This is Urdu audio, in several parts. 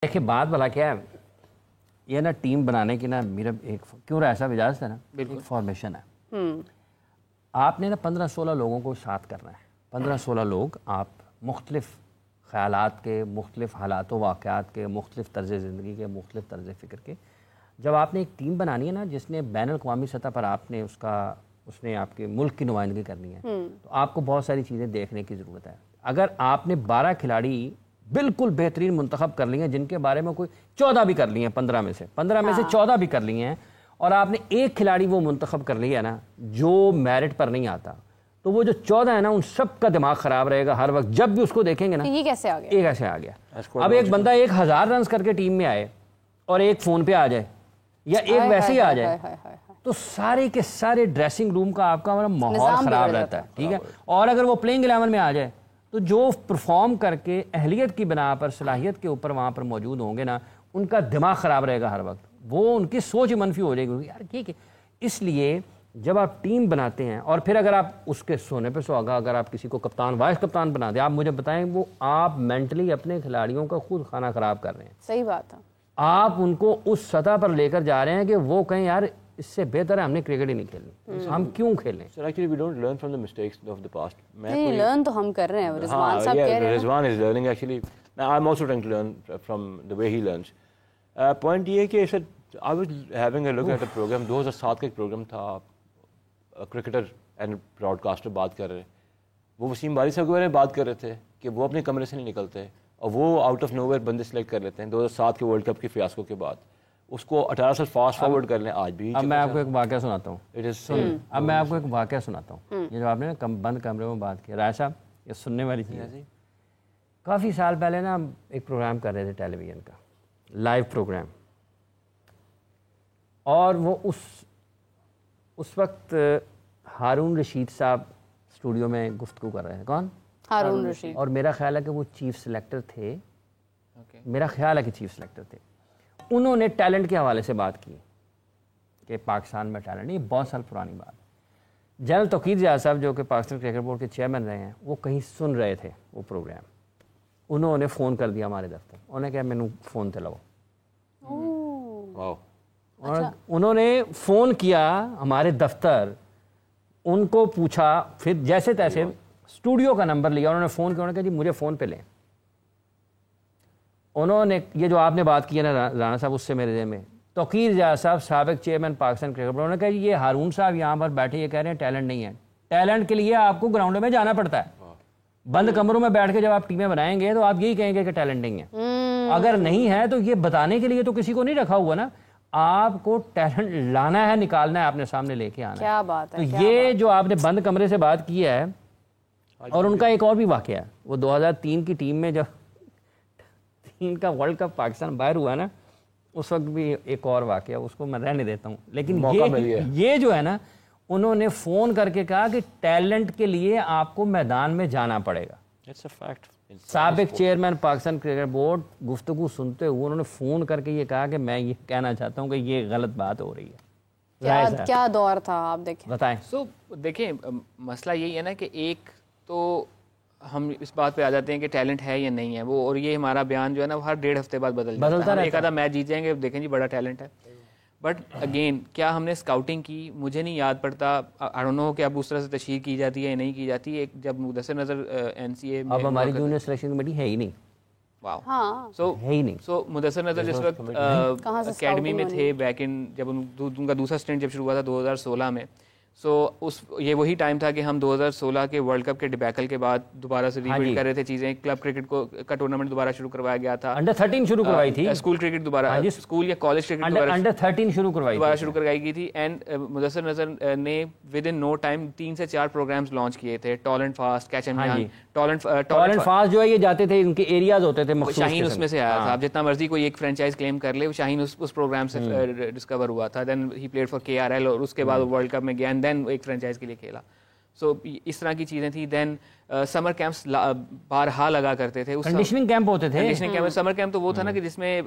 دیکھیں بات بھلا کیا ہے, یہ نا ٹیم بنانے کی نا میرا ایک کیوں ایسا اجازت ہے نا, ایک فارمیشن ہے. آپ نے نا 15-16 لوگوں کو ساتھ کرنا ہے. 15-16 لوگ آپ مختلف خیالات کے, مختلف حالات و واقعات کے, مختلف طرز زندگی کے, مختلف طرز فکر کے. جب آپ نے ایک ٹیم بنانی ہے نا جس نے بین الاقوامی سطح پر آپ نے اس نے آپ کے ملک کی نمائندگی کرنی ہے, تو آپ کو بہت ساری چیزیں دیکھنے کی ضرورت ہے. اگر آپ نے 12 کھلاڑی بالکل بہترین منتخب کر لی ہیں جن کے بارے میں کوئی 14 بھی کر لی ہیں, 15 میں سے 14 بھی کر لی ہیں, اور آپ نے ایک کھلاڑی وہ منتخب کر لیا ہے نا جو میرٹ پر نہیں آتا, تو وہ جو 14 ہے نا ان سب کا دماغ خراب رہے گا ہر وقت. جب بھی اس کو دیکھیں گے نا یہ کیسے آ گیا, یہ کیسے آ گیا. اب ایک بندہ 1000 رنز کر کے ٹیم میں آئے اور ایک فون پہ آ جائے یا ایک ویسے ہی آ جائے, تو سارے کے سارے ڈریسنگ روم کا آپ کا ماحول خراب رہتا ہے. ٹھیک ہے, اور اگر وہ پلینگ 11 میں آ جائے تو جو پرفارم کر کے اہلیت کی بنا پر, صلاحیت کے اوپر وہاں پر موجود ہوں گے نا, ان کا دماغ خراب رہے گا ہر وقت, وہ ان کی سوچ منفی ہو جائے گی یار ٹھیک ہے. اس لیے جب آپ ٹیم بناتے ہیں, اور پھر اگر آپ اس کے سونے پہ سہاگا اگر آپ کسی کو کپتان وائس کپتان بنا دیں, آپ مجھے بتائیں وہ آپ مینٹلی اپنے کھلاڑیوں کا خود کھانا خراب کر رہے ہیں. صحیح بات ہے. آپ ان کو اس سطح پر لے کر جا رہے ہیں کہ وہ کہیں یار اس سے بہتر ہے ہم نے کرکٹ ہی نہیں کھیلنی, ہم کیوں کھیلیں. Sir actually we don't learn from the mistakes of the past. نہیں لرن تو ہم کر رہے ہیں, رضوان صاحب کہہ رہے ہیں. Rizwan is learning actually, I am also trying to learn from the way he learns. Point یہ ہے کہ sir I was having a look at a program, 2007 کا ایک پروگرام تھا, کرکٹر اینڈ براڈ کاسٹر بات کر رہے, وہ وسیم باری صاحب کے بارے میں بات کر رہے تھے کہ وہ اپنے کمرے سے نہیں نکلتے اور وہ آؤٹ آف نو ویئر بندے سلیکٹ کر لیتے ہیں 2007 کے ورلڈ کپ کے فیاسکو کے بعد, اس کو 18 سال فاسٹ فارورڈ کر لیں آج بھی. اب میں آپ کو ایک واقعہ سناتا ہوں, یہ جو آپ نے بند کمرے میں بات کی, رائے صاحب یہ سننے والی چیز ہے. کافی سال پہلے نا ہم ایک پروگرام کر رہے تھے ٹیلی ویژن کا, لائیو پروگرام, اور وہ اس وقت ہارون رشید صاحب اسٹوڈیو میں گفتگو کر رہے ہیں. کون؟ ہارون رشید. اور میرا خیال ہے کہ وہ چیف سلیکٹر تھے, میرا خیال ہے کہ چیف سلیکٹر تھے. انہوں نے ٹیلنٹ کے حوالے سے بات کی کہ پاکستان میں ٹیلنٹ, یہ بہت سال پرانی بات. جنرل توقیر جہاں صاحب جو کہ پاکستان کرکٹ بورڈ کے چیئرمین رہے ہیں, وہ کہیں سن رہے تھے وہ پروگرام, انہوں نے فون کر دیا ہمارے دفتر, انہوں نے کہا مینوں فون تے لاؤ. اور انہوں نے فون کیا ہمارے دفتر, ان کو پوچھا, پھر جیسے تیسے اسٹوڈیو کا نمبر لیا, انہوں نے فون کیا, انہوں نے کہا جی مجھے فون پہ لیں. انہوں نے یہ جو آپ نے بات کی ہے نا رانا صاحب, اس سے میرے ذہن میں توقیر جہاں صاحب سابق چیئرمین پاکستان کرکٹ بورڈ, انہوں نے کہا جی یہ ہارون صاحب یہاں پر بیٹھے یہ کہہ رہے ہیں ٹیلنٹ نہیں ہے. ٹیلنٹ کے لیے آپ کو گراؤنڈ میں جانا پڑتا ہے. بند کمروں میں بیٹھ کے جب آپ ٹیمیں بنائیں گے تو آپ یہی کہیں گے کہ ٹیلنٹ نہیں ہے. اگر نہیں ہے تو یہ بتانے کے لیے تو کسی کو نہیں رکھا ہوا نا, آپ کو ٹیلنٹ لانا ہے, نکالنا ہے, آپ نے سامنے لے کے آنا ہے. کیا بات ہے. تو یہ جو آپ نے بند کمرے سے بات کی ہے, اور ان کا ایک اور بھی واقعہ ہے, وہ 2003 کی ٹیم میں جب ٹیم کا ورلڈ کپ پاکستان باہر ہوا نا, اس وقت بھی ایک اور واقعہ, اس کو میں رہنے دیتا ہوں. لیکن یہ جو ہے نا, انہوں نے فون کر کے کہا کہ ٹیلنٹ کے لیے آپ کو میدان میں جانا پڑے گا. سابق چیئرمین پاکستان کرکٹ بورڈ گفتگو سنتے ہوئے انہوں نے فون کر کے یہ کہا کہ میں یہ کہنا چاہتا ہوں کہ یہ غلط بات ہو رہی ہے. کیا دور تھا آپ دیکھیں, بتائیں. دیکھیں مسئلہ یہی ہے نا کہ ایک تو ہم اس بات پہ آ جاتے ہیں کہ ٹیلنٹ ہے یا نہیں ہے وہ, اور یہ ہمارا بیان جو ہے نا وہ ہر 1.5 ہفتے بعد بدلتا ہے. ایک آدھا میچ جیت جائیں گے, دیکھیں جی بڑا ٹیلنٹ ہے, بٹ اگین کیا ہم نے اسکاؤٹنگ کی, مجھے نہیں یاد پڑتا, آئی ڈونٹ نو کہ اب اس طرح سے تشہیر کی جاتی ہے یا نہیں کی جاتی. ایک جب مدثر نظر NCA اب ہماری جونیئر سلیکشن کمیٹی ہے ہی نہیں. سو مدثر نظر جس وقت اکیڈمی میں تھے بیک ان, جب ان کا دوسرا اسٹنٹ جب شروع ہوا تھا 2016 میں, سو یہ وہی ٹائم تھا کہ ہم 2016 کے ورلڈ کپ کے ڈبیکل کے بعد دوبارہ سے ریبلڈ کر رہے تھے چیزیں. کلب کرکٹ کا ٹورنامنٹ دوبارہ شروع کروایا گیا تھا, انڈر 13 شروع کروائی تھی, اسکول کرکٹ دوبارہ, اسکول یا کالج کرکٹ انڈر 13 دوبارہ شروع کروائی گئی تھی. اینڈ مدثر نظر نے ود ان نو ٹائم 3 سے 4 پروگرامز لانچ کیے تھے. ٹالنٹ fast, catch and Mian. ٹالنٹ fast جو ہے یہ جاتے تھے, ان کے ایریاز ہوتے تھے مخصوص. شاہین اس میں سے آیا تھا, آپ جتنا مرضی کوئی ایک فرینچائز کلیم کر لے, شاہین اس پروگرام سے ڈسکور ہوا تھا. دین ہی پلیڈ فار KRL, اور اس کے بعد ورلڈ کپ میں گیا, اینڈ دین ایک فرینچائز کے لیے کھیلا. سو اس طرح کی چیزیں تھیں. دین سمر کیمپس بارہا لگا کرتے تھے, کنڈیشننگ کیمپ ہوتے تھے. کنڈیشننگ کیمپ, سمر کیمپ تو وہ تھا نا کہ جس میں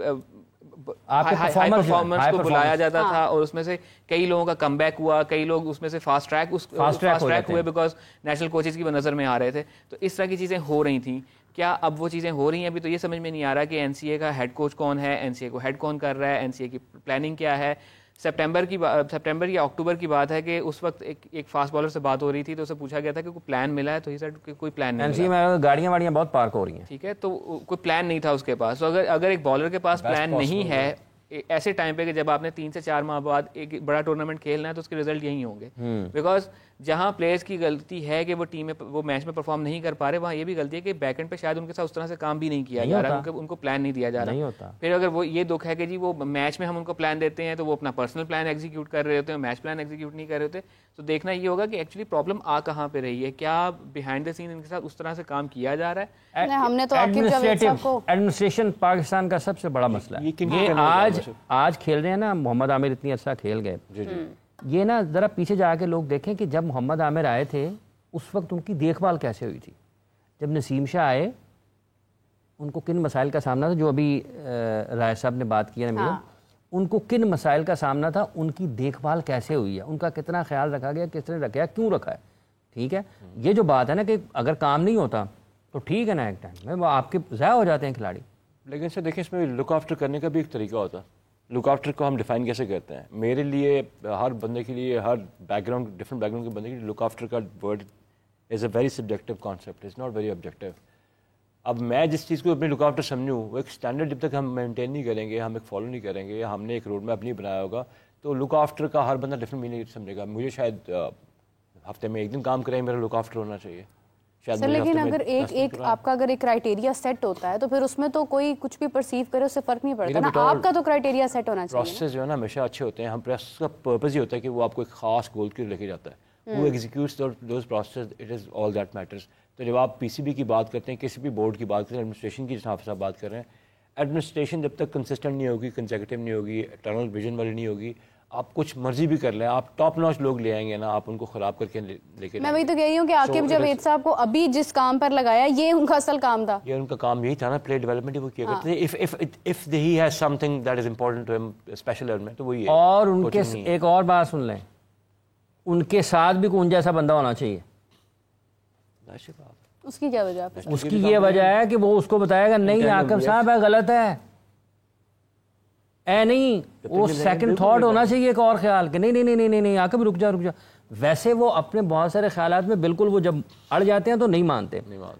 ہائی پرفارمنس کو بلایا جاتا تھا, اور اس میں سے کئی لوگوں کا کم بیک ہوا, کئی لوگ اس میں سے فاسٹ ٹریک ہوئے بیکاز نیشنل کوچز کی وہ نظر میں آ رہے تھے. تو اس طرح کی چیزیں ہو رہی تھیں. کیا اب وہ چیزیں ہو رہی ہیں؟ ابھی تو یہ سمجھ میں نہیں آ رہا کہ این سی اے کا ہیڈ کوچ کون ہے, این سی اے کو ہیڈ کون کر رہا ہے, این سی اے کی پلاننگ کیا ہے. سپٹمبر یا اکتوبر کی بات ہے کہ اس وقت ایک فاسٹ بالر سے بات ہو رہی تھی, تو اسے پوچھا گیا تھا کہ کوئی پلان ملا ہے, تو ہی سیڈ کہ کوئی پلان نہیں ملا. میں گاڑیاں واڑیاں بہت پارک ہو رہی ہیں, ٹھیک ہے, تو کوئی پلان نہیں تھا اس کے پاس. تو اگر ایک بالر کے پاس پلان نہیں ہے ایسے ٹائم پہ کہ جب آپ نے 3 سے 4 ماہ بعد ایک بڑا ٹورنامنٹ کھیلنا ہے, تو اس کے رزلٹ یہی ہوں گے. بیکاز جہاں پلیئرس کی غلطی ہے کہ وہ ٹیم میں وہ میچ میں پرفارم نہیں کر پا رہے, وہاں یہ بھی غلطی ہے کہ بیک اینڈ پہ شاید ان کے ساتھ اس طرح سے کام بھی نہیں کیا جا رہا, کیونکہ ان کو پلان نہیں دیا جا رہا. پھر اگر وہ یہ دکھ ہے کہ جی وہ میچ میں ہم ان کو پلان دیتے ہیں تو وہ اپنا پرسنل پلان ایگزیکیوٹ کر رہے ہوتے ہیں, میچ پلان ایگزیکیوٹ نہیں کر رہے ہوتے. تو دیکھنا یہ ہوگا کہ ایکچولی پرابلم آ کہاں پہ رہی ہے, کیا بیہائنڈ دا سین ان کے ساتھ اس طرح سے کام کیا جا رہا ہے. ہم نے تو ایڈمنسٹریشن پاکستان کا سب سے بڑا مسئلہ ہے. یہ آج کھیل رہے ہیں نا, محمد عامر اتنی عرصہ کھیل گئے, یہ نا ذرا پیچھے جا کے لوگ دیکھیں کہ جب محمد عامر آئے تھے اس وقت ان کی دیکھ بھال کیسے ہوئی تھی. جب نسیم شاہ آئے ان کو کن مسائل کا سامنا تھا, جو ابھی رائے صاحب نے بات کی ہے نا, ان کو کن مسائل کا سامنا تھا, ان کی دیکھ بھال کیسے ہوئی ہے, ان کا کتنا خیال رکھا گیا, کس نے رکھا, کیوں رکھا ہے. ٹھیک ہے, یہ جو بات ہے نا کہ اگر کام نہیں ہوتا تو ٹھیک ہے نا, ایک ٹائم میں وہ آپ کے ضائع ہو جاتے ہیں کھلاڑی. لیکن سر دیکھیں اس میں لک آفٹر کرنے کا بھی ایک طریقہ ہوتا ہے. لک آفٹر کو ہم ڈیفائن کیسے کرتے ہیں؟ میرے لیے, ہر بندے کے لیے, her back ground different back ground کے بندے کے لیے لک آفٹر کا word is a very subjective concept, is not very objective. اب میں جس چیز کو اپنی لک آفٹر سمجھوں وہ ایک اسٹینڈرڈ جب تک ہم مینٹین نہیں کریں گے, ہم ایک فالو نہیں کریں گے, یا ہم نے ایک روڈ میپ نہیں بنایا ہوگا, تو لک آفٹر کا ہر بندہ ڈفرنٹ میننگ سمجھے گا. مجھے شاید ہفتے میں ایک دن کام کریں میرا لک آفٹر ہونا چاہیے. سر لیکن اگر ایک آپ کا اگر ایک کرائٹیریا سیٹ ہوتا ہے تو پھر اس میں تو کوئی کچھ بھی پرسیو کرے اس سے فرق نہیں پڑتا نا, آپ کا تو کرائٹیریا سیٹ ہونا چاہیے. پروسیس جو ہے نا ہمیشہ اچھے ہوتے ہیں. ہم پروسیس کا پرپز یہ ہوتا ہے کہ وہ آپ کو ایک خاص گول کے لے کے جاتا ہے, وہ executes those process, it is all that matters. تو جب آپ پی سی بی کی بات کرتے ہیں, کسی بھی بورڈ کی بات کرتے ہیں, ایڈمنسٹریشن کی جہاں آپ بات کر رہے ہیں, ایڈمنسٹریشن جب تک کنسسٹنٹ نہیں ہوگی, کنزیکٹیو نہیں ہوگی, ٹرنل ویژن والی نہیں ہوگی, آپ کچھ مرضی بھی کر لیں, آپ ٹاپ ناچ لوگ لے آئیں گے نا, آپ ان کو خراب کر کے لے کے. میں وہی تو کہہ رہی ہوں کہ عاقب جاوید صاحب کو ابھی جس کام پر لگایا یہ ان کا اصل کام تھا. یہ ان کا کام یہی تھا نا, پلیئر ڈیولپمنٹ وہ کیا کرتے تھے. If he has something that is important to ہم, اسپیشل ایلیمنٹ, تو وہی ہے. اور ان کے ایک اور بات سن لیں, ان کے ساتھ بھی کون جیسا بندہ ہونا چاہیے. اس کی کیا وجہ ہے؟ اس کی یہ وجہ ہے کہ وہ اس کو بتائے گا نہیں عاقب صاحب ہے, غلط ہے, اے نہیں, وہ سیکنڈ تھاٹ ہونا چاہیے, ایک اور خیال کہ نہیں نہیں نہیں نہیں نہیں عاقب رک جا رک جا. ویسے وہ اپنے بہت سارے خیالات میں بالکل وہ جب اڑ جاتے ہیں تو نہیں مانتے,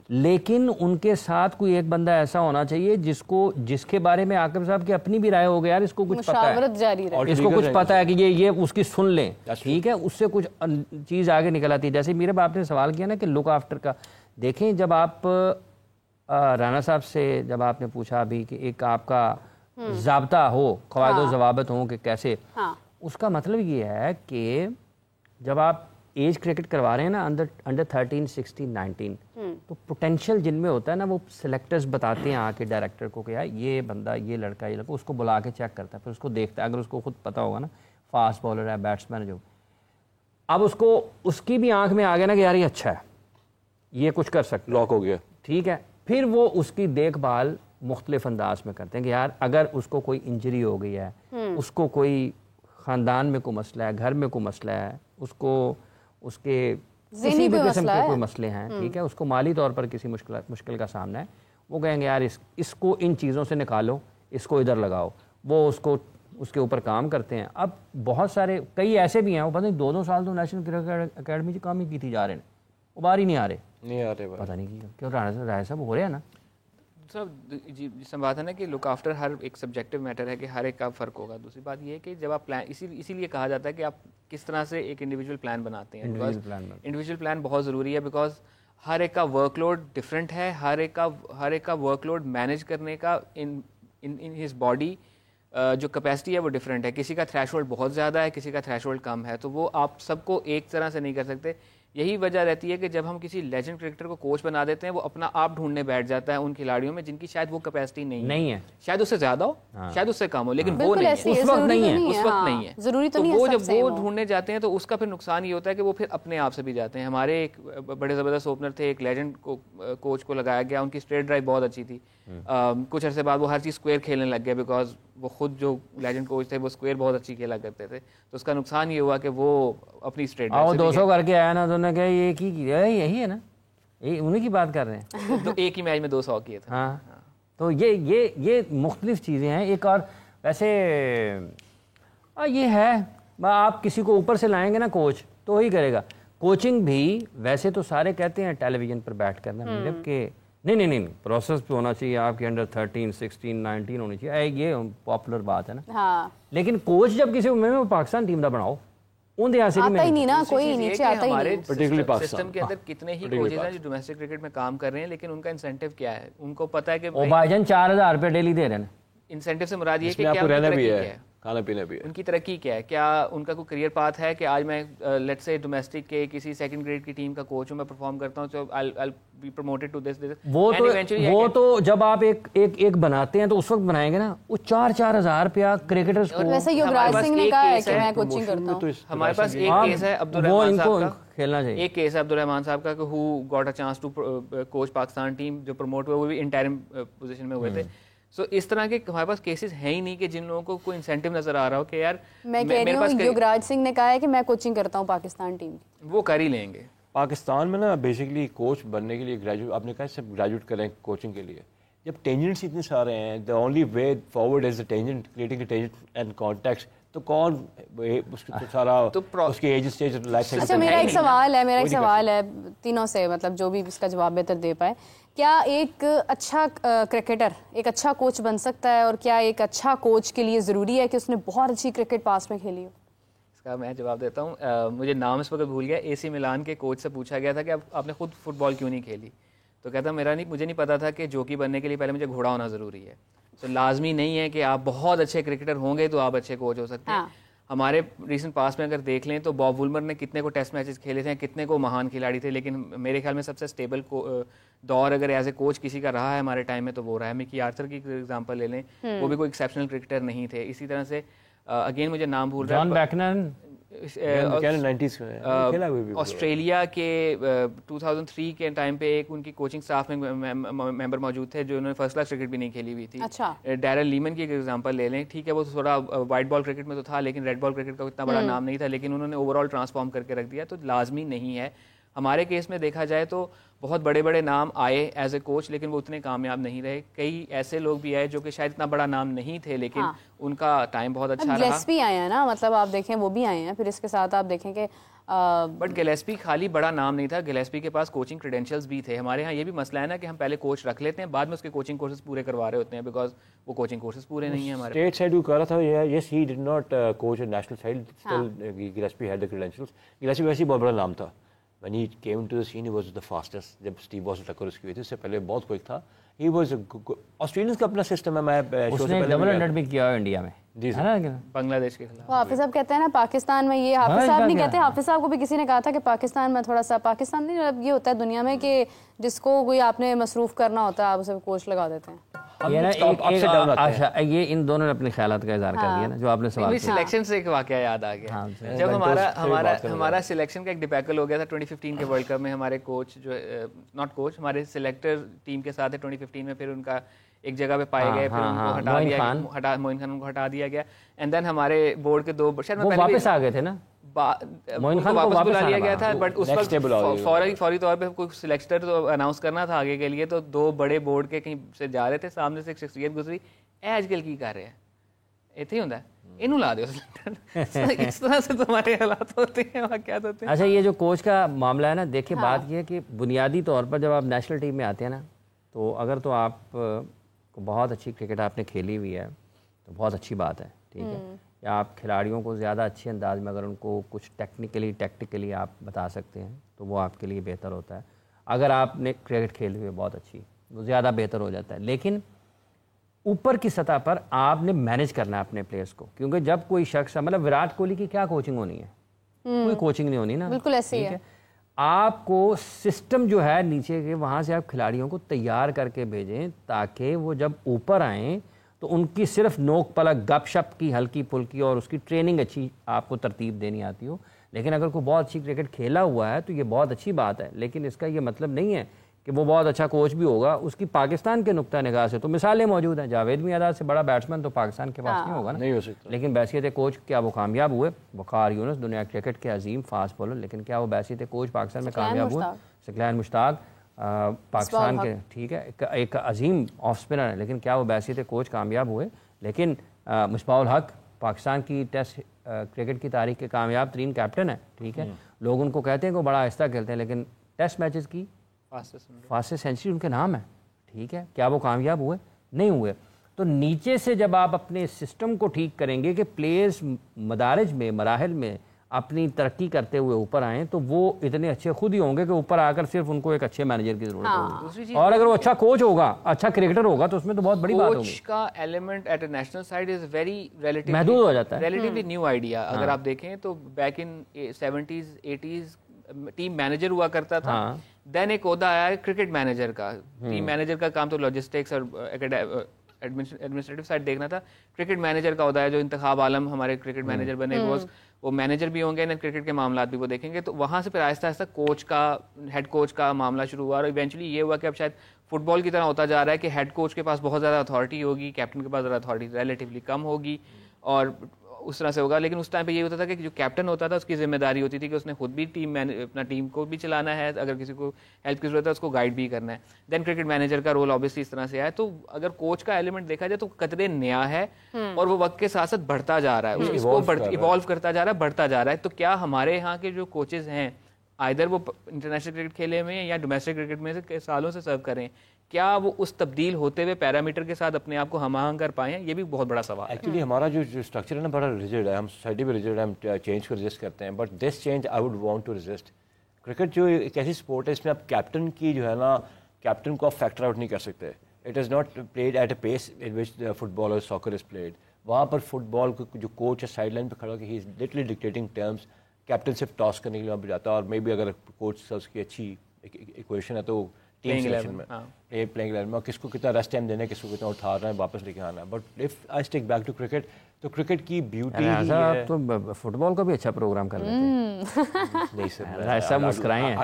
لیکن ان کے ساتھ کوئی ایک بندہ ایسا ہونا چاہیے جس کے بارے میں عاقب صاحب کی اپنی بھی رائے ہو گیا, یار اس کو کچھ پتہ ہے, اس کو کچھ پتہ ہے کہ یہ اس کی سن لیں, ٹھیک ہے, اس سے کچھ چیز آگے نکل آتی ہے. جیسے میرے باپ نے سوال کیا نا کہ لک آفٹر کا, دیکھیں جب آپ رانا صاحب سے جب آپ نے پوچھا ابھی کہ ایک آپ کا ضابطہ ہو, قواعد و ضوابط ہوں کہ کیسے, اس کا مطلب یہ ہے کہ جب آپ ایج کرکٹ کروا رہے ہیں نا انڈر 13, 16, 19, تو پوٹینشیل جن میں ہوتا ہے نا وہ سلیکٹرز بتاتے ہیں آ کے ڈائریکٹر کو کہ یار یہ بندہ, یہ لڑکا, اس کو بلا کے چیک کرتا ہے, پھر اس کو دیکھتا ہے, اگر اس کو خود پتہ ہوگا نا فاسٹ بالر ہے, بیٹسمین ہے جو, اب اس کی بھی آنکھ میں آ گیا نا کہ یار یہ اچھا ہے, یہ کچھ کر سکتا, لاک ہو گیا, ٹھیک ہے, پھر وہ اس کی دیکھ بھال مختلف انداز میں کرتے ہیں کہ یار اگر اس کو کوئی انجری ہو گئی ہے, اس کو کوئی خاندان میں کوئی مسئلہ ہے, گھر میں کوئی مسئلہ ہے, اس کو اس کے کسی بھی قسم کے کوئی مسئلے ہیں, ٹھیک ہے, اس کو مالی طور پر کسی مشکل کا سامنا ہے, وہ کہیں گے یار اس کو ان چیزوں سے نکالو, اس کو ادھر لگاؤ, وہ اس کے اوپر کام کرتے ہیں. اب بہت سارے کئی ایسے بھی ہیں, وہ پتہ نہیں 2 سال تو نیشنل کرکٹ اکیڈمی کی کام ہی کی تھی جا رہے ہیں, وہ باہر ہی نہیں آ رہے, پتہ نہیں کیوں. رائے صاحب ہو رہے ہیں نا سر, جی جس بات ہے نا کہ لک آفٹر ہر ایک سبجیکٹو میٹر ہے کہ ہر ایک کا فرق ہوگا. دوسری بات یہ ہے کہ جب آپ پلان, اسی لیے کہا جاتا ہے کہ آپ کس طرح سے ایک انڈیویجول پلان بناتے ہیں. انڈیویجول پلان بہت ضروری ہے, بیکاز ہر ایک کا ورک لوڈ ڈفرینٹ ہے, ہر ایک کا ورک لوڈ مینیج کرنے کا ان ہز باڈی جو کیپیسٹی ہے وہ ڈفرینٹ ہے. کسی کا تھریش ہولڈ بہت زیادہ ہے, کسی کا تھریش ہولڈ کم ہے, تو وہ آپ سب کو ایک طرح سے نہیں کر سکتے. یہی وجہ رہتی ہے کہ جب ہم کسی لیجنڈ کرکٹر کو کوچ بنا دیتے ہیں, وہ اپنا آپ ڈھونڈنے بیٹھ جاتا ہے ان کھلاڑیوں میں جن کی شاید وہ کیپیسٹی نہیں ہے, شاید اس سے زیادہ ہو, شاید اس سے کم ہو, لیکن وہ نہیں ہے, اس وقت نہیں ہے. ضروری تو وہ جب وہ ڈھونڈنے جاتے ہیں تو اس کا پھر نقصان یہ ہوتا ہے کہ وہ پھر اپنے آپ سے بھی جاتے ہیں. ہمارے ایک بڑے زبردست اوپنر تھے, ایک لیجنڈ کوچ کو لگایا گیا, ان کی اسٹریٹ ڈرائیو بہت اچھی تھی, کچھ عرصے بعد وہ ہر چیز اسکوئر کھیلنے لگ گیا, بیکاز وہ خود جو لیجنڈ کوچ تھے وہ اسکوئر بہت اچھی کھیلا کرتے تھے. تو اس کا نقصان یہ ہوا کہ وہ اپنی اسٹریٹ ڈرائیو 200 کر کے آیا نا, تو نے کہا یہ کی یہی ہے نا, انہیں کی بات کر رہے ہیں. تو ایک ہی میچ میں 200 کیے تھے. ہاں تو یہ مختلف چیزیں ہیں. ایک اور ویسے یہ ہے آپ کسی کو اوپر سے لائیں گے نا کوچ تو وہی کرے گا. کوچنگ بھی ویسے تو سارے کہتے ہیں ٹیلی ویژن پر بیٹھ کرنا, مطلب کہ نہیں پروسیس پہ ہونا چاہیے آپ کے انڈر 13 16 19 ہونی چاہیے, یہ پاپولر بات ہے نا. لیکن کوچ جب کسی میں پاکستان ٹیم کا بناؤ اندر یہاں سے آتا ہی نہیں نا, کوئی نیچے آتا ہی نہیں. ہمارے سسٹم کے اندر کتنے ہی کوچز ہیں جو ڈومیسٹک کرکٹ میں کام کر رہے ہیں, لیکن ان کا انسینٹیو کیا ہے؟ ان کو پتا ہے کہ بھائی جان 4000 روپے ڈیلی دے رہے ہیں. انسینٹیو سے مراد یہ ہے کہ کیا کھانا پینا بھی ہے, ان کی ترقی کیا ہے, کیا ان کا کوئی کریئر پاتھ ہے کہ آج میں لیٹ سے ڈومیسٹک کے کسی سیکنڈ گریڈ کی ٹیم کا کوچ ہوں, میں پرفارم کرتا ہوں, تو I'll be promoted to this. وہ تو جب آپ ایک بناتے ہیں تو اس وقت بنائیں گے نا, وہ 4000 روپیہ کرکٹرز کو. ویسے یوگراج سنگھ نے کہا ہے کہ میں کوچنگ کرتا ہوں. ہمارے پاس ایک کیس ہے عبدالرحمان صاحب کا, کھیلنا چاہیے. ایک کیس ہے عبدالرحمان صاحب کا کہ who got a chance to coach Pakistan team, جو پروموٹ ہوئے وہ بھی انٹرم پوزیشن میں ہوئے تھے. سو اس طرح کے ہمارے پاس کیسز ہیں ہی نہیں کہ جن لوگوں کو کوئی انسینٹیو نظر آ رہا ہو کہ یار میں کہہ رہی ہوں یوگراج سنگھ نے کہا ہے کہ میں کوچنگ کرتا ہوں پاکستان ٹیم کی. وہ کر ہی لیں گے. پاکستان میں نا بیسکلی کوچ بننے کے لیے گریجویٹ, آپ نے کہا سب گریجویٹ کریں کوچنگ کے لیے. جب ٹینجنٹس اتنے سارے ہیں, the only way forward is the tangent, creating a tangent and contacts. تو کون اس کا سارا اس کے ایج اسٹیج لائف سائیکل. اچھا میرا ایک سوال ہے تینوں سے, مطلب جو بھی اس کا جواب بہتر دے پائے. کیا ایک اچھا کرکٹر ایک اچھا کوچ بن سکتا ہے, اور کیا ایک اچھا کوچ کے لیے ضروری ہے کہ اس نے بہت اچھی کرکٹ پاس میں کھیلی ہو؟ اس کا میں جواب دیتا ہوں. مجھے نام اس وقت بھول گیا. AC میلان کے کوچ سے پوچھا گیا تھا کہ آپ نے خود فٹ بال کیوں نہیں کھیلی, تو کہتا مجھے نہیں پتا تھا کہ جوکی بننے کے لیے پہلے مجھے گھوڑا ہونا ضروری ہے. تو لازمی نہیں ہے کہ آپ بہت اچھے کرکٹر ہوں گے تو آپ اچھے کوچ ہو سکتے ہیں. ہمارے ریسنٹ پاس میں اگر دیکھ لیں تو باب وولمر نے کتنے کو ٹیسٹ میچز کھیلے تھے, کتنے کو مہان کھلاڑی تھے, لیکن میرے خیال میں سب سے اسٹیبل دور اگر ایز اے کوچ کسی کا رہا ہے ہمارے ٹائم میں تو وہ رہا ہے. مکی آرتھر کی ایگزامپل لے لیں, وہ بھی کوئی ایکسیپشنل کرکٹر نہیں تھے. اسی طرح سے اگین مجھے نام بھول رہا ہے, آسٹریلیا کے 2003 کے ٹائم پہ ایک ان کی کوچنگ اسٹاف میں ممبر موجود تھے جو انہوں نے فرسٹ کلاس کرکٹ بھی نہیں کھیلی ہوئی تھی. ڈیرل لیمن کی ایک ایگزامپل لے لیں. ٹھیک ہے وہ تھوڑا وائٹ بال کرکٹ میں تو تھا, لیکن ریڈ بال کرکٹ کا اتنا بڑا نام نہیں تھا, لیکن انہوں نے اوور آل ٹرانسفارم کر کے رکھ دیا. تو لازمی نہیں ہے. ہمارے کیس میں دیکھا جائے تو بہت بڑے بڑے نام آئے ایز اے کوچ, لیکن وہ اتنے کامیاب نہیں رہے. کئی ایسے لوگ بھی آئے جو کہ شاید اتنا بڑا نام نہیں تھے, لیکن ان کا ٹائم بہت اچھا رہا. گلیسپی آئے ہیں نا, مطلب آپ دیکھیں وہ بھی آئے ہیں, پھر اس کے ساتھ آپ دیکھیں کہ بٹ گلیسپی خالی بڑا نام نہیں تھا, گلیسپی کے پاس کوچنگ کریڈینشیلز بھی تھے. ہمارے ہاں یہ بھی مسئلہ ہے نا کہ ہم پہلے کوچ رکھ لیتے ہیں, بعد میں اس کے کوچنگ کورسز پورے کروا رہے ہوتے ہیں, بیکاز وہ کوچنگ کورسز پورے نہیں ہیں ہمارے. اسٹیٹ سائڈ کر رہا تھا, yes he did not coach national side, still Gillespie had the credentials. Gillespie ویسے ہی بہت بڑا نام تھا. when he came into the scene he was the fastest. جب اسٹیو باس سے ٹکر اس کی ہوئی تھی, اس سے پہلے بہت کوئک تھا. he was آسٹریلینز کا اپنا سسٹم ہے. میں اس نے ڈبل ہنڈریڈ بھی کیا انڈیا میں بنگلہ دیش کے خلاف. حافظ صاحب کہتے ہیں نا پاکستان میں, یہ حافظ صاحب نہیں کہتے, حافظ صاحب کو بھی کسی نے کہا تھا کہ پاکستان میں تھوڑا سا, پاکستان نہیں یہ ہوتا ہے دنیا میں کہ جس کو کوئی آپ نے مصروف کرنا ہوتا ہے آپ اسے کوچ لگا دیتے ہیں. یہ ان دونوں نے اپنے خیالات کا اظہار کر دیا نا جو آپ نے سوال کیا. سلیکشن سے ایک واقعہ یاد آ گیا. جب ہمارا سلیکشن کا ایک ڈیبیکل ہو گیا تھا 2015 کے ورلڈ کپ میں, ہمارے کوچ جو ناٹ کوچ ہمارے سلیکٹر ٹیم کے ساتھ 2015 میں, پھر ان کا ایک جگہ پہ پائے گئے, پھر ان کو ہٹا دیا گیا, موئن خان کو ہٹا دیا گیا. اینڈ دین ہمارے بورڈ کے دو شاید واپس آ گئے تھے نا, موئن خان کو واپس بلا لیا گیا تھا, بٹ اس وقت فوری طور پہ کوئی سلیکٹر تو اناؤنس کرنا تھا آگے کے لیے, تو دو بڑے بورڈ کے کہیں سے جا رہے تھے, سامنے سے ایک شخصیت گزری, اے آج کل کی کر رہے ہیں, ایتھے ہی ہوندا ہے انہوں لا دیو سلیکٹر. اس طرح سے تمہارے حالات ہوتے ہیں, واقعات ہوتے ہیں. اچھا یہ جو کوچ کا معاملہ ہے نا, دیکھیں بات یہ ہے کہ بنیادی طور پر جب آپ نیشنل ٹیم میں آتے ہیں نا, تو اگر تو آپ کو بہت اچھی کرکٹ آپ نے کھیلی ہوئی ہے تو بہت اچھی بات ہے, ٹھیک ہے, یا آپ کھلاڑیوں کو زیادہ اچھے انداز میں اگر ان کو کچھ ٹیکٹیکلی آپ بتا سکتے ہیں تو وہ آپ کے لیے بہتر ہوتا ہے. اگر آپ نے کرکٹ کھیلی ہوئی ہے بہت اچھی, وہ زیادہ بہتر ہو جاتا ہے. لیکن اوپر کی سطح پر آپ نے مینیج کرنا ہے اپنے پلیئرس کو, کیونکہ جب کوئی شخص, مطلب وراٹ کوہلی کی کیا کوچنگ ہونی ہے, کوئی کوچنگ نہیں ہونی نا, بالکل ایسے ہی ہے. آپ کو سسٹم جو ہے نیچے کے, وہاں سے آپ کھلاڑیوں کو تیار کر کے بھیجیں تاکہ وہ جب اوپر آئیں تو ان کی صرف نوک پلک گپ شپ کی ہلکی پھلکی اور اس کی ٹریننگ اچھی آپ کو ترتیب دینی آتی ہو. لیکن اگر کوئی بہت اچھی کرکٹ کھیلا ہوا ہے تو یہ بہت اچھی بات ہے, لیکن اس کا یہ مطلب نہیں ہے کہ وہ بہت اچھا کوچ بھی ہوگا. اس کی پاکستان کے نقطہ نگاہ سے تو مثالیں موجود ہیں. جاوید میاں سے بڑا بیٹسمین تو پاکستان کے پاس نہیں ہوگا نا, نہیں ہو سکتا. لیکن بحیثیت کوچ کیا وہ کامیاب ہوئے؟ وقار یونس دنیا کرکٹ کے عظیم فاسٹ بولر, لیکن کیا وہ بحیثیت کوچ پاکستان میں کامیاب ہوئے؟ ثقلین مشتاق پاکستان کے ٹھیک ہے ایک عظیم آف اسپنر ہے, لیکن کیا وہ بحیثیت کوچ کامیاب ہوئے؟ لیکن مصباح الحق پاکستان کی ٹیسٹ کرکٹ کی تاریخ کے کامیاب ترین کیپٹن ہے, ٹھیک ہے. لوگ ان کو کہتے ہیں کہ وہ بڑا آہستہ کھیلتے ہیں, لیکن ٹیسٹ میچز کی فاسٹسٹ سینچری ان کے نام ہے, ٹھیک ہے. کیا وہ کامیاب ہوئے؟ نہیں ہوئے. تو نیچے سے جب آپ اپنے سسٹم کو ٹھیک کریں گے کہ پلیئرز مدارج میں مراحل میں اپنی ترقی کرتے ہوئے اوپر آئیں, تو وہ اتنے اچھے خود ہی ہوں گے کہ اوپر آ کر صرف ان کو ایک اچھے مینیجر کی ضرورت ہوگی. اور اگر وہ اچھا کوچ ہوگا, اچھا کرکٹر ہوگا, تو اس میں تو بہت بڑی بات ہوگی. کوچ کا element at a national side is very relatively محدود ہو جاتا ہے, ریلیٹیولی نیو آئیڈیا. اگر آپ دیکھیں تو back in 70s 80s team manager ہوا کرتا تھا, دین ایک عہدہ آیا ہے کرکٹ مینیجر کا. ٹیم مینیجر کا کام تو لاجسٹکس اور ایڈمنسٹریٹو سائڈ دیکھنا تھا. کرکٹ مینیجر کا عہدہ ہے جو انتخاب عالم ہمارے کرکٹ مینیجر بنے, وہ مینیجر بھی ہوں گے, کرکٹ کے معاملات بھی وہ دیکھیں گے. تو وہاں سے پھر آہستہ آہستہ کوچ کا, ہیڈ کوچ کا معاملہ شروع ہوا, اور ایونچولی یہ ہوا کہ اب شاید فٹ بال کی طرح ہوتا جا رہا ہے کہ ہیڈ کوچ کے پاس بہت زیادہ اتھارٹی ہوگی, کیپٹن کے پاس زیادہ اتھارٹی ریلیٹیولی کم ہوگی, اور اس طرح سے ہوگا. لیکن اس ٹائم پہ یہ ہوتا تھا کہ جو کیپٹن ہوتا تھا اس کی ذمہ داری ہوتی تھی کہ اس نے خود بھی اپنا ٹیم کو بھی چلانا ہے, اگر کسی کو ہیلپ کی ضرورت ہے اس کو گائیڈ بھی کرنا ہے. دین کرکٹ مینیجر کا رول آبویسلی اس طرح سے آیا. تو اگر کوچ کا ایلیمنٹ دیکھا جائے تو قدرے نیا ہے, اور وہ وقت کے ساتھ ساتھ بڑھتا جا رہا ہے, اس کو ایوالو کرتا جا رہا ہے, بڑھتا جا رہا ہے. تو کیا ہمارے یہاں کے جو کوچز ہیں, آئدر وہ انٹرنیشنل کرکٹ کھیلے میں یا ڈومیسٹک کرکٹ میں سے سالوں سے سرو کریں, کیا وہ اس تبدیل ہوتے ہوئے پیرامیٹر کے ساتھ اپنے آپ کو ہم آہنگ کر پائیں؟ یہ بھی بہت بڑا سوال ہے. ایکچولی ہمارا جو اسٹرکچر ہے نا بڑا ریجڈ ہے, ہم سوسائٹی میں ریجڈ ہے, ہم چینج کو ریزسٹ کرتے ہیں. But this change I would want to resist. Cricket جو ایک ایسی اسپورٹ ہے اس میں آپ کیپٹن کی جو ہے نا, کیپٹن کو آپ فیکٹر آؤٹ نہیں کر سکتے. It is not played at a pace in which football اور ساکر از پلیڈ. وہاں پر فٹ بال کو جو کوچ ہے سائڈ لائن پہ کھڑا ہو کے ہی is literally dictating terms, captain صرف ٹاس کرنے کے لیے وہاں پہ جاتا ہے, اور مے بی اگر کوچ سے اس کی اچھی ایکویشن ہے تو ٹیم سلیکشن میں پلینگ 11 میں کس کو کتنا ریسٹ ٹائم دینا ہے, کس کو کتنا اٹھا رہا ہے, واپس لے کے آنا ہے. But if I stick back to cricket, تو کرکٹ کی بیوٹی آپ تو فٹ بال کا بھی اچھا پروگرام کر لیتے ہیں. نہیں سر, ایسا مسکرائے ہیں.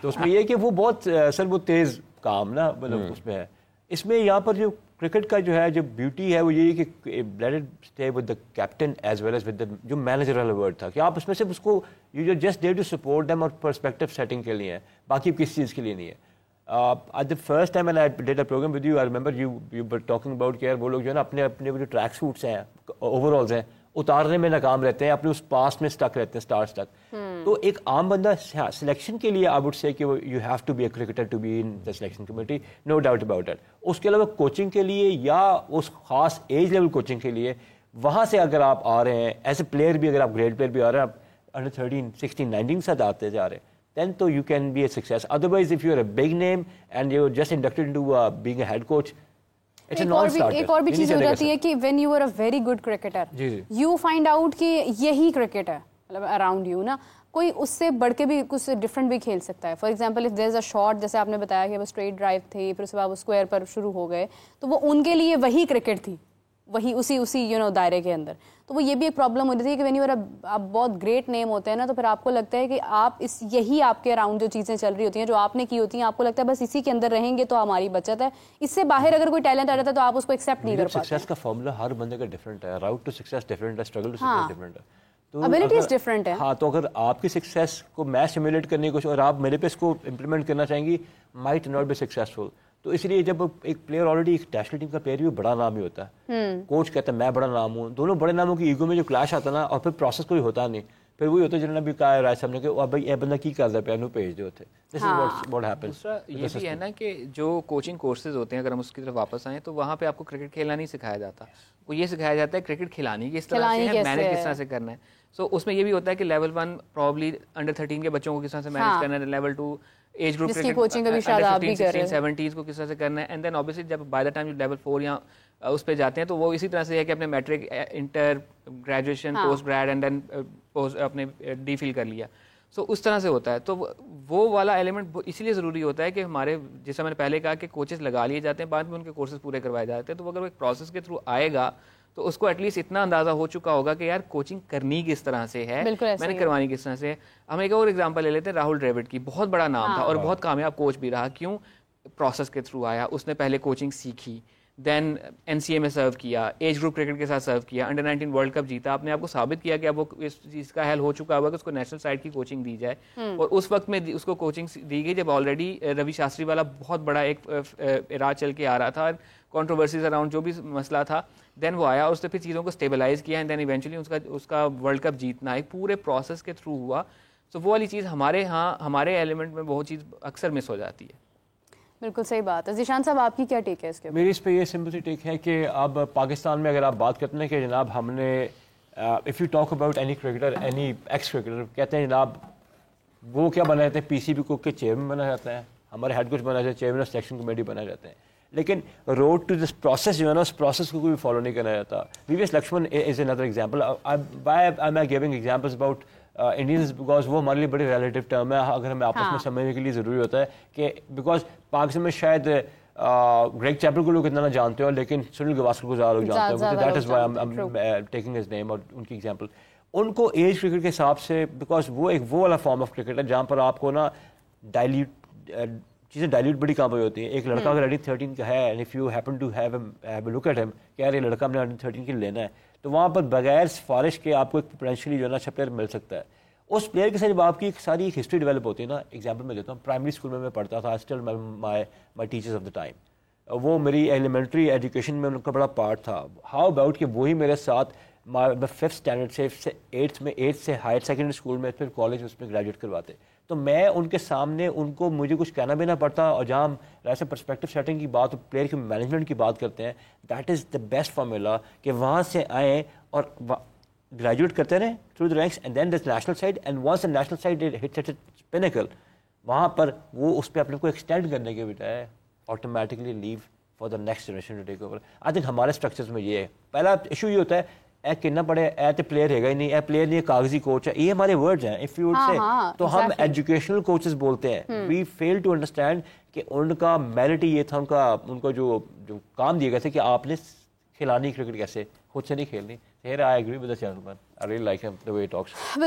تو اس میں یہ کہ وہ بہت سر وہ تیز کام نا مطلب اس میں ہے. اس میں یہاں پر جو کرکٹ کا جو ہے جو بیوٹی ہے وہ یہی کہ let it stay with the captain as well as with the جو مینیجر والا ورڈ تھا, کہ آپ اس میں صرف اس کو you just dare to support them اور پرسپیکٹو سیٹنگ کے لیے ہے, باقی کس چیز کے لیے نہیں ہے. At the first time when I did a program with you, I remember you were talking about کہ وہ لوگ جو ہے نا اپنے جو ٹریک سوٹس ہیں اوور آلز ہیں اتارنے میں ناکام رہتے ہیں, اپنے اس پاس میں اسٹک رہتے ہیں, اسٹارٹ تک. تو ایک عام بندہ سلیکشن کے لیے آئی وڈ سے کہ you have to be a cricketer to be in the selection committee, no doubt about it. اس کے علاوہ کوچنگ کے لیے یا اس خاص ایج لیول کوچنگ کے لیے وہاں سے اگر آپ آ رہے ہیں ایز اے پلیئر بھی, اگر آپ گریڈ پلیئر بھی آ رہے ہیں, آپ انڈر 13 16 19 ساتھ آتے جا رہے ہیں, then so you can be a success. Otherwise, if you're a big name and you're just inducted into being a head coach, it's a non-starter. ایک اور بھی چیز ہو جاتی ہے کہ when you are a very good cricketer, you find out کہ یہی کرکٹ ہے مطلب اراؤنڈ یو نا, کوئی اس سے بڑھ کے بھی کچھ ڈفرینٹ بھی کھیل سکتا ہے. For example if there is a shot, جیسے آپ نے بتایا کہ وہ اسٹریٹ ڈرائیو تھی, پھر اس کے بعد وہ اسکوائر پر شروع ہو گئے, تو وہ ان کے لیے وہی کرکٹ تھی, وہی اسی یو نو دائرے کے اندر. تو وہ یہ بھی ایک پرابلم ہوتی تھی کہ وین یو آپ بہت گریٹ نیم ہوتے ہیں نا, تو پھر آپ کو لگتا ہے کہ آپ یہی آپ کے اراؤنڈ جو چیزیں چل رہی ہوتی ہیں جو آپ نے کی ہوتی ہیں, آپ کو لگتا ہے بس اسی کے اندر رہیں گے تو ہماری بچت ہے. اس سے باہر اگر کوئی ٹیلنٹ آ جاتا ہے تو آپ اس کو ایکسیپٹ نہیں کر پاتے. سکسیس کا فارمولا ہر بندے کا ڈفرینٹ ہے, راؤٹ ٹو سکسیس ڈفرینٹ ہے, اسٹرگل ٹو سکسیس ڈفرینٹ ہے, تو ابیلٹیز ڈفرینٹ ہے. ہاں, تو اگر آپ کی سکسیس کو میں سیمولیٹ کرنے کی کوشش اور آپ میرے پہ اس کو امپلیمنٹ کرنا چاہیں گی, مائٹ ناٹ بی سکسیسفل. تو اس لیے جب ایک پلیئر آلریڈی ایک نیشنل ٹیم کا پلیئر بھی بڑا نام ہی ہوتا ہے, کوچ کہتا ہے میں بڑا نام ہوں, دونوں بڑے ناموں کی ایگو میں جو کلیش آتا ہے نا, اور پھر پروسیس کوئی ہوتا نہیں, پھر وہی ہوتا ہے جنہوں نے بھی کہا ہے رائے صاحب نے کہ بھائی یہ بندہ کی کر رہا ہے پہنو بھیج دو تھے. دس از واٹ ہیپنس. دوسرا یہ بھی ہے نا کہ جو کوچنگ کورسز ہوتے ہیں, اگر ہم اس کی طرف واپس آئیں تو وہاں پہ آپ کو کرکٹ کھیلنا نہیں سکھایا جاتا, وہ یہ سکھایا جاتا ہے کرکٹ کھلانی کس طرح سے ہے, مینیج کس طرح سے کرنا ہے. سو اس میں یہ بھی ہوتا ہے کہ لیول 1 پرابلی انڈر 13 کے بچوں کو کس طرح سے مینیج کرنا ہے, level 2 age group cricket 17s کو کس طرح سے کرنا ہے, اینڈ دین obviously جب بائی دا ٹائم لیول 4 یا اس پہ جاتے ہیں تو وہ اسی طرح سے ہے کہ اپنے matric, inter, graduation, post grad and then اپنے ڈی فل کر لیا. سو اس طرح سے ہوتا ہے. تو وہ والا ایلیمنٹ اسی لیے ضروری ہوتا ہے کہ ہمارے, جیسا میں نے پہلے کہا کہ کوچز لگا لیے جاتے ہیں, بعد میں ان کے کورسز پورے کروائے جاتے ہیں. تو اگر وہ ایک پروسیس کے تھرو آئے گا تو اس کو ایٹ لیسٹ اتنا اندازہ ہو چکا ہوگا کہ یار کوچنگ کرنی کس طرح سے ہے, میں نے کروانی کس طرح سے ہے. ہم ایک اور ایگزامپل لے لیتے ہیں راہل ڈریوڈ کی, بہت بڑا نام تھا اور بہت کامیاب کوچ بھی رہا. کیوں؟ پروسیس کے تھرو آیا, اس نے پہلے کوچنگ سیکھی, دین NCA میں سرو کیا, ایج گروپ کرکٹ کے ساتھ سرو کیا, انڈر 19 ورلڈ کپ جیتا, آپ نے آپ کو ثابت کیا کہ اب وہ اس چیز کا حل ہو چکا ہوا کہ اس کو نیشنل سائڈ کی کوچنگ دی جائے. اور اس وقت میں اس کو کوچنگ دی گئی جب آلریڈی روی شاستری والا بہت بڑا ایک راج چل کے آ رہا تھا, کنٹروورسیز اراؤنڈ جو بھی مسئلہ تھا, دین وہ آیا اور اس نے پھر چیزوں کو اسٹیبلائز کیا, اینڈ دین ایونچولی اس کا ورلڈ کپ جیتنا ایک پورے پروسیس کے تھرو ہوا. سو وہ والی چیز ہمارے ایلیمنٹ میں وہ چیز اکثر مس ہو جاتی ہے. بالکل صحیح بات ہے. ذیشان صاحب آپ کی کیا ٹیک ہے اس کے؟ میری اس پہ یہ سمپل سی ٹیک ہے کہ اب پاکستان میں اگر آپ بات کرتے ہیں کہ جناب ہم نے if you talk about any cricketer, any x cricketer, کہتے ہیں جناب وہ کیا بنا جاتے ہیں, PCB کو کے چیئرمین بنا جاتا ہے, ہمارے ہیڈ کوچ بنا جاتے ہیں, چیئرمین آف سلیکشن کمیٹی بنا جاتے ہیں, لیکن روڈ ٹو دس پروسیس جو ہے نا اس پروسیس کو کوئی فالو نہیں کرنا جاتا. VVS Laxman is another example. Why am I giving examples about Indians because وہ ہمارے لیے بڑی ریلیٹیو ٹرم ہے, اگر ہمیں آپس میں سمجھنے کے لیے ضروری ہوتا ہے کہ بیکاز پاکستان میں شاید گریگ چیپل کو لوگ اتنا نہ جانتے ہو لیکن سنیل گواسکر کو زیادہ لوگ جانتے ہیں. That is why I am taking his name اور ان کی ایگزامپل. ان کو ایج کرکٹ کے حساب سے بیکاز وہ ایک وہ والا فارم آف کرکٹ ہے جہاں پر آپ کو نا چیزیں ڈائلیوٹ بڑی کام پہ ہوتی ہیں. ایک لڑکا اگر انڈر 13 کا ہے and if you happen to have a look at ہم کہ یار یہ لڑکا ہم نے انڈر 13 کے لینا ہے, تو وہاں پر بغیر سفارش کے آپ کو ایک پوٹینشلی جو ہے نا اچھا پلیئر مل سکتا ہے. اس پلیئر کے ساتھ جب آپ کی ایک ساری ہسٹری ڈیولپ ہوتی ہے نا, ایگزامپل میں دیتا ہوں, پرائمری اسکول میں پڑھتا تھا, still my teachers of the time, وہ میری ایلیمنٹری ایجوکیشن میں ان کا بڑا پارٹ تھا. ہاؤ اباؤٹ کہ وہی میرے ساتھ 5th اسٹینڈرڈ سے 8th سے ہائر سیکنڈری اسکول میں پھر کالج اس میں گریجویٹ کرواتے, تو میں ان کے سامنے ان کو مجھے کچھ کہنا بھی نہ پڑتا. اور جہاں ہم ایسے پرسپیکٹو سیٹنگ کی بات, پلیئر کی مینجمنٹ کی بات کرتے ہیں, that is the best formula کہ وہاں سے آئیں اور گریجویٹ کرتے رہیں through the ranks and then this national side, and once the national side hits it's pinnacle, وہاں پر وہ اس پہ اپنے کو ایکسٹینڈ کرنے کے بجائے automatically leave for the next generation to take over. I think ہمارے اسٹرکچرز میں یہ ہے. پہلا ایشو یہ ہوتا ہے اے کہنا پڑے اے تو پلیئر ہے گا ہی نہیں, اے پلیئر نہیں, کاغذی کوچ ہے, یہ ہمارے ورڈز ہیں. اف یو سے تو ہم ایجوکیشنل کوچز بولتے ہیں. وی فیل ٹو انڈرسٹینڈ کہ ان کا میرٹ یہ تھا, ان کا جو کام دیے گئے تھے کہ آپ نے کھلانی کرکٹ کیسے, خود سے نہیں کھیلنی. Here I agree with the gentleman. I really like him, the way he talks.